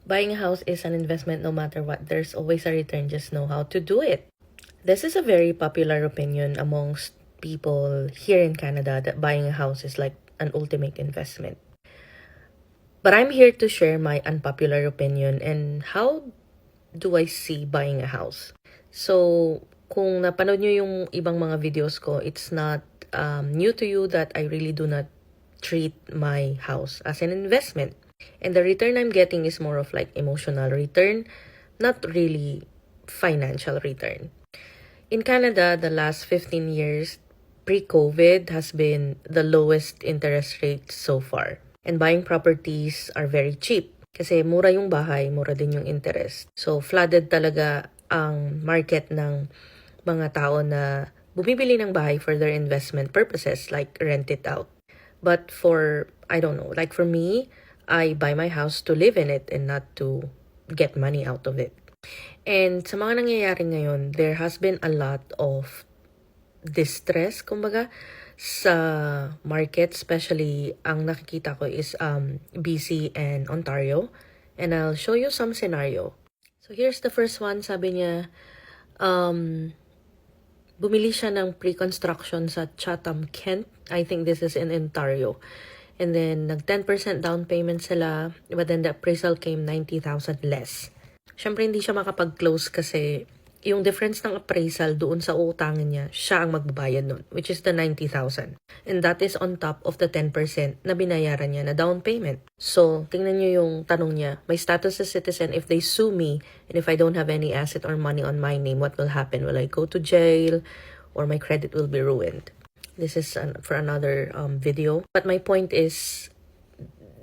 Buying a house is an investment no matter what. There's always a return, just know how to do it. This is a very popular opinion amongst people here in Canada that buying a house is like an ultimate investment. But I'm here to share my unpopular opinion and how do I see buying a house. So, kung napanood nyo yung ibang mga videos ko, it's not new to you that I really do not treat my house as an investment. And the return I'm getting is more of like emotional return, not really financial return. In Canada, the last 15 years, pre-COVID, has been the lowest interest rate so far. And buying properties are very cheap. Kasi mura yung bahay, mura din yung interest. So, flooded talaga ang market ng mga tao na bumibili ng bahay for their investment purposes, like rent it out. But for, I don't know, like for me, I buy my house to live in it and not to get money out of it. And sa mga nangyayari ngayon, there has been a lot of distress, kumbaga, sa market, especially ang nakikita ko is BC and Ontario. And I'll show you some scenario. So here's the first one. Sabi niya, bumili siya ng pre-construction sa Chatham, Kent. I think this is in Ontario. And then, nag 10% down payment sila, but then the appraisal came 90,000 less. Siyempre, hindi siya makapag-close kasi yung difference ng appraisal doon sa uutangin niya, siya ang magbabayad nun, which is the 90,000. And that is on top of the 10% na binayaran niya na down payment. So, tingnan niyo yung tanong niya, my status as citizen, if they sue me, and if I don't have any asset or money on my name, what will happen? Will I go to jail? Or my credit will be ruined? This is for another video. But my point is,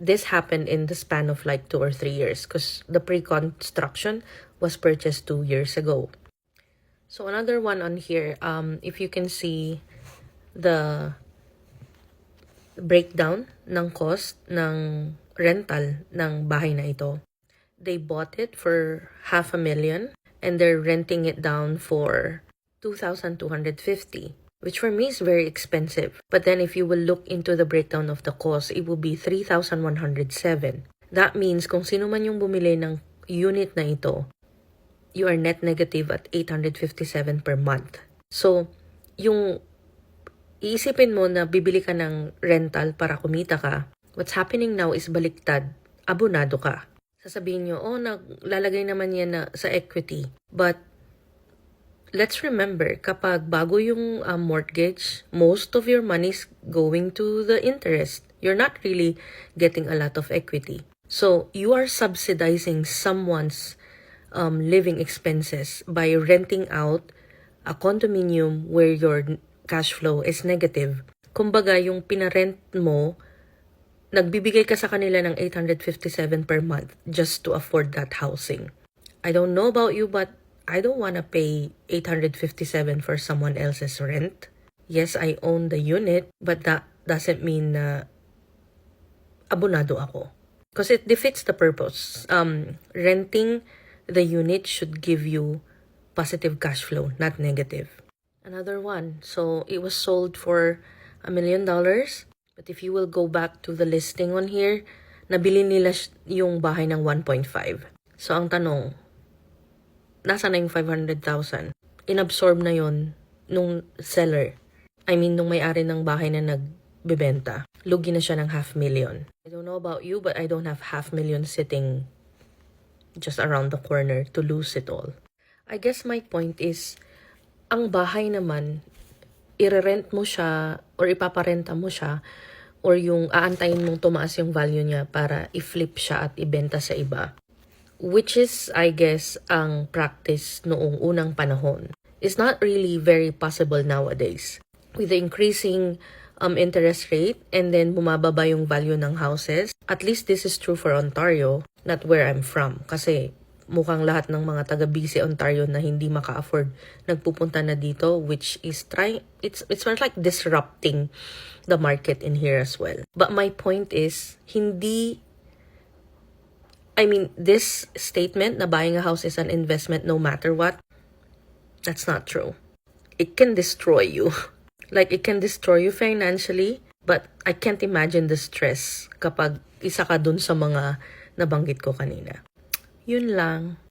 this happened in the span of like 2 or 3 years because the pre-construction was purchased 2 years ago. So another one on here, if you can see the breakdown ng cost ng rental ng bahay na ito. They bought it for $500,000 and they're renting it down for $2,250, which for me is very expensive. But then if you will look into the breakdown of the cost, it will be $3,107. That means kung sino man yung bumili ng unit na ito, you are net negative at $857 per month. So, yung iisipin mo na bibili ka ng rental para kumita ka, what's happening now is baliktad, abonado ka. Sasabihin nyo, naglalagay naman yan na sa equity. But, let's remember, kapag bago yung mortgage, most of your money is going to the interest. You're not really getting a lot of equity. So, you are subsidizing someone's living expenses by renting out a condominium where your cash flow is negative. Kumbaga, yung pinarent mo, nagbibigay ka sa kanila ng $857 per month just to afford that housing. I don't know about you, but I don't want to pay $857 for someone else's rent. Yes, I own the unit, but that doesn't mean na abonado ako. Because it defeats the purpose. Renting the unit should give you positive cash flow, not negative. Another one. So, it was sold for $1 million. But if you will go back to the listing on here, nabili nila yung bahay ng 1.5. So, ang tanong, nasa na yung 500,000? Inabsorb na yon nung seller. I mean, nung may-ari ng bahay na nagbebenta. Lugi na siya ng $500,000. I don't know about you, but I don't have $500,000 sitting just around the corner to lose it all. I guess my point is, ang bahay naman, i-rent mo siya or ipaparenta mo siya or yung aantayin mong tumaas yung value niya para i-flip siya at ibenta sa iba. Which is, I guess, ang practice noong unang panahon. It's not really very possible nowadays. With the increasing interest rate and then bumababa yung value ng houses, at least this is true for Ontario, not where I'm from. Kasi mukhang lahat ng mga taga-BC Ontario na hindi maka-afford nagpupunta na dito, which is it's sort of like disrupting the market in here as well. But my point is, this statement na buying a house is an investment no matter what, that's not true. It can destroy you. Like, it can destroy you financially, but I can't imagine the stress kapag isa ka dun sa mga nabanggit ko kanina. Yun lang.